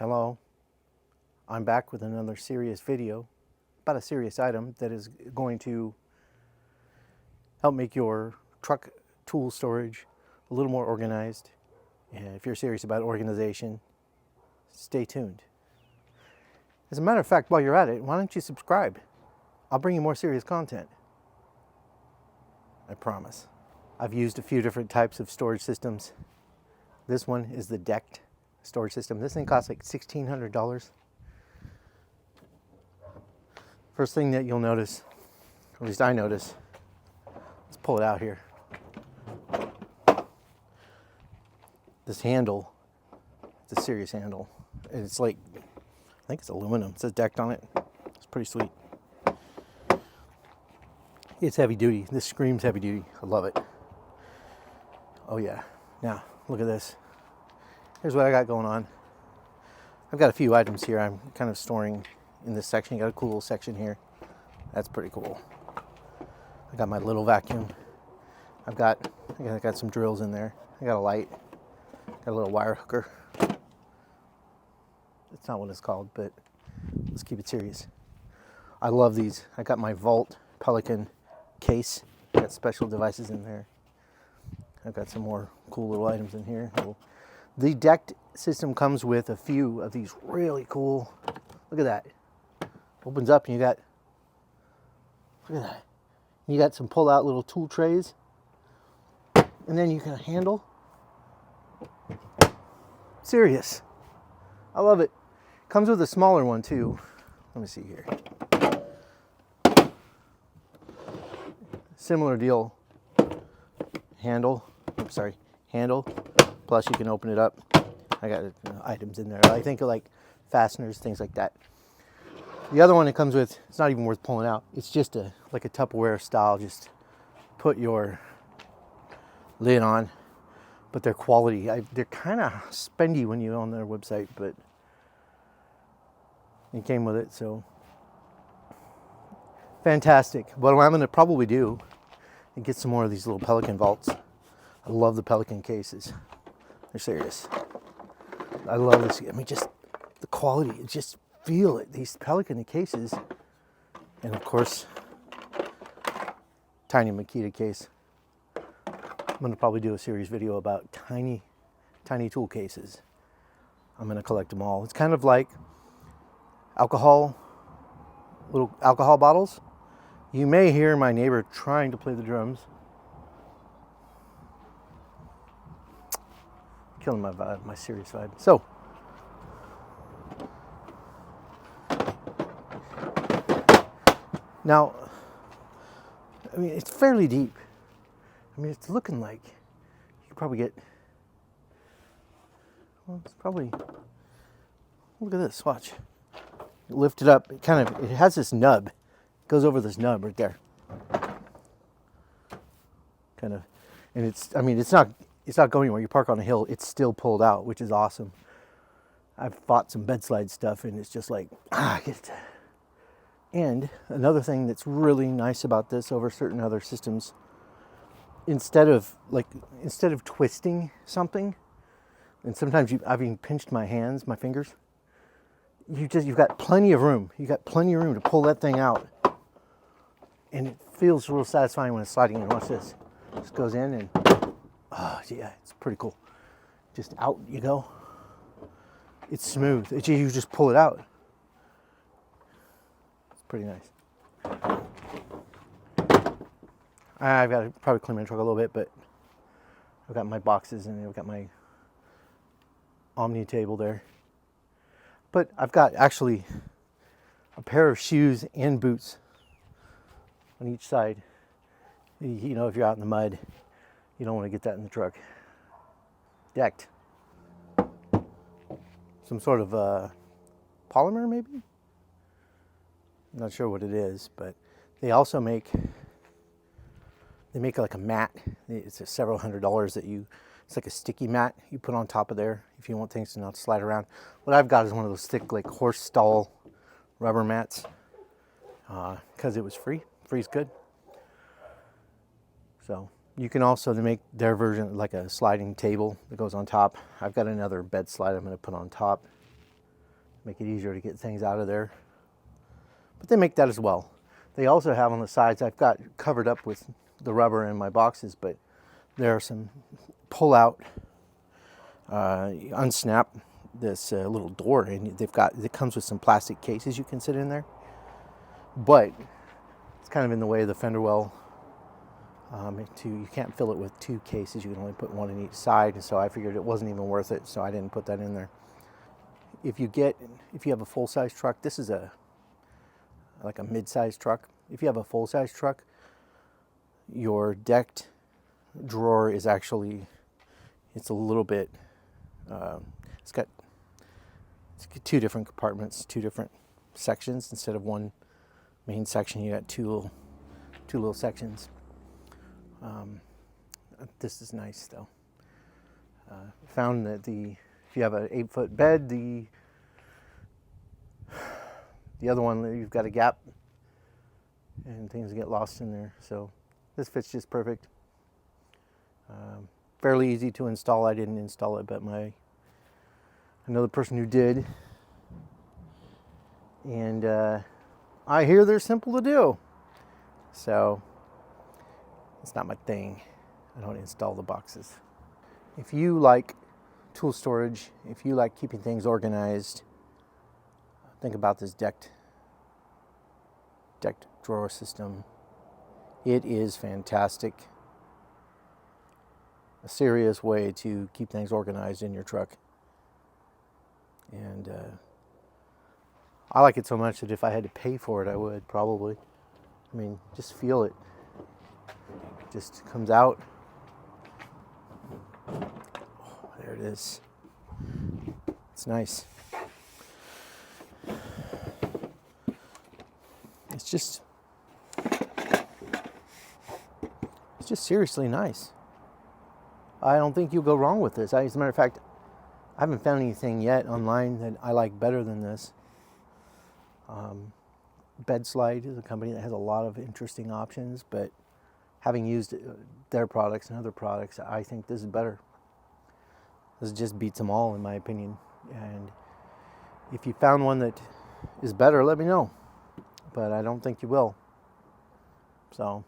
Hello, I'm back with another serious video about a serious item that is going to help make your truck tool storage a little more organized. And if you're serious about organization, stay tuned. As a matter of fact, while you're at it, why don't you subscribe? I'll bring you more serious content. I promise. I've used a few different types of storage systems. This one is the decked storage system. This thing costs like $1,600. First thing that you'll notice, or at least I notice, let's pull it out here. This handle, it's a serious handle. And it's like, I think it's aluminum. It says decked on it. It's pretty sweet. It's heavy duty. This screams heavy duty. I love it. Oh yeah. Now, look at this. Here's what I got going on. I've got a few items here I'm kind of storing in this section. Got a cool little section here. That's pretty cool. I got my little vacuum. I got some drills in there. I got a light. Got a little wire hooker. That's not what it's called, but let's keep it serious. I love these. I got my Vault Pelican case. I got special devices in there. I've got some more cool little items in here. The decked system comes with a few of these really cool. Look at that. Opens up and you got, look at that. You got some pull out little tool trays. And then you got a handle. Serious. I love it. Comes with a smaller one too. Let me see here. Similar deal. Handle. Oops, sorry. Handle. Plus you can open it up. I got items in there. I think of like fasteners, things like that. The other one it comes with, it's not even worth pulling out. It's just like a Tupperware style. Just put your lid on. But their quality, they're kind of spendy when you're on their website, but it came with it, so fantastic. What I'm going to probably do is get some more of these little Pelican vaults. I love the Pelican cases. They're serious. I love this. I mean, just the quality. Just feel it. These Pelican cases, and of course, Tiny Makita case. I'm going to probably do a series video about tiny tool cases. I'm going to collect them all. It's kind of like little alcohol bottles. You may hear my neighbor trying to play the drums. Killing my vibe, my serious vibe. So, now, I mean, it's fairly deep. I mean, it's looking like you could probably get, well, it's probably, look at this, watch. Lift it up, it has this nub. It goes over this nub right there. Kind of, and it's not going anywhere. You park on a hill, it's still pulled out, which is awesome. I've bought some bedslide stuff and it's just like, get it. And another thing that's really nice about this over certain other systems, instead of twisting something, and sometimes I've even pinched my hands, my fingers, you've got plenty of room. You got plenty of room to pull that thing out. And it feels real satisfying when it's sliding in. Watch this. Just goes in and, oh yeah, it's pretty cool. Just out you go. It's smooth. You just pull it out. It's pretty nice. I've got to probably clean my truck a little bit, but I've got my boxes and I've got my Omni table there. But I've got actually a pair of shoes and boots on each side. You know, if you're out in the mud, you don't want to get that in the truck. Decked. Some sort of polymer maybe? I'm not sure what it is, but they also make like a mat. It's several $100s it's like a sticky mat you put on top of there if you want things to not slide around. What I've got is one of those thick like horse stall rubber mats because it was free. Free's good. So you can also make their version like a sliding table that goes on top. I've got another bed slide I'm going to put on top. make it easier to get things out of there. But they make that as well. They also have on the sides, I've got covered up with the rubber in my boxes, but there are some pull out, unsnap this little door, and it comes with some plastic cases you can sit in there. But it's kind of in the way of the fender well. You can't fill it with 2 cases. You can only put 1 in each side, and so I figured it wasn't even worth it, so I didn't put that in there. If you have a full-size truck, this is like a mid-size truck. If you have a full-size truck, your decked drawer is actually, it's a little bit, it's got 2 different compartments, 2 different sections. Instead of 1 main section, you got 2 little sections. This is nice though. Found that if you have an 8-foot bed, the other one, you've got a gap and things get lost in there. So this fits just perfect. Fairly easy to install. I didn't install it, but another person who did. And I hear they're simple to do. So it's not my thing. I don't install the boxes. If you like tool storage, if you like keeping things organized, think about this decked drawer system. It is fantastic. A serious way to keep things organized in your truck. And I like it so much that if I had to pay for it, I would probably. I mean, just feel it. Just comes out. Oh, there it is. It's nice. It's just seriously nice. I don't think you'll go wrong with this. As a matter of fact, I haven't found anything yet online that I like better than this. Bedslide is a company that has a lot of interesting options, but having used their products and other products, I think this is better. This just beats them all in my opinion. And if you found one that is better, let me know. But I don't think you will. So,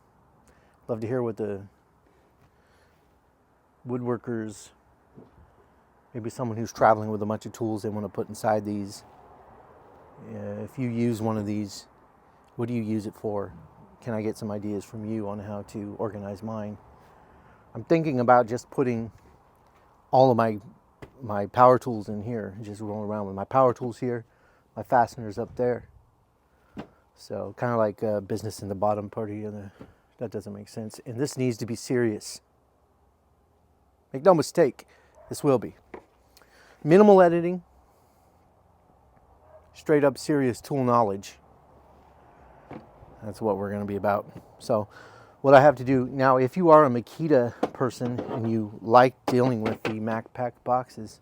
love to hear what the woodworkers, maybe someone who's traveling with a bunch of tools they want to put inside these. If you use one of these, what do you use it for? Can I get some ideas from you on how to organize mine? I'm thinking about just putting all of my power tools in here, just rolling around with my power tools here, my fasteners up there. So kind of like business in the bottom part of you. That doesn't make sense. And this needs to be serious. Make no mistake, this will be. Minimal editing, straight up serious tool knowledge. That's what we're going to be about. So what I have to do now, if you are a Makita person and you like dealing with the MacPack boxes,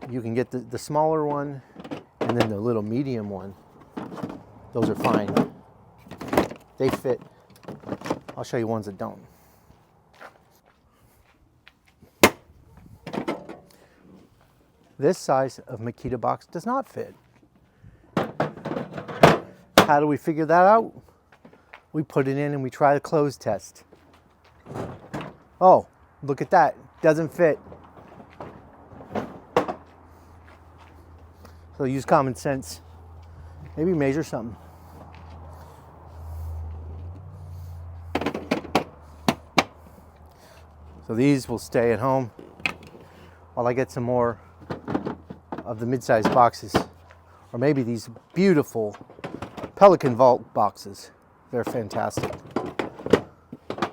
you can get the smaller one and then the little medium one. Those are fine. They fit. I'll show you ones that don't. This size of Makita box does not fit. How do we figure that out? We put it in and we try the close test. Oh, look at that. Doesn't fit. So use common sense. Maybe measure something. So these will stay at home while I get some more of the mid-size boxes, or maybe these beautiful Pelican Vault boxes. They're fantastic.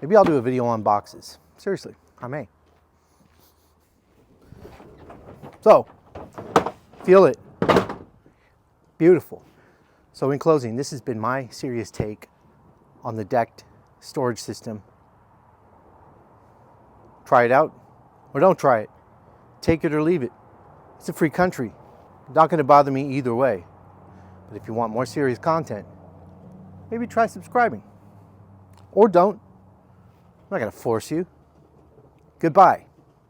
Maybe I'll do a video on boxes. Seriously, I may. So, feel it. Beautiful. So in closing, this has been my serious take on the decked storage system. Try it out or don't try it. Take it or leave it. It's a free country. Not going to bother me either way. But if you want more serious content, maybe try subscribing. Or don't. I'm not going to force you. Goodbye.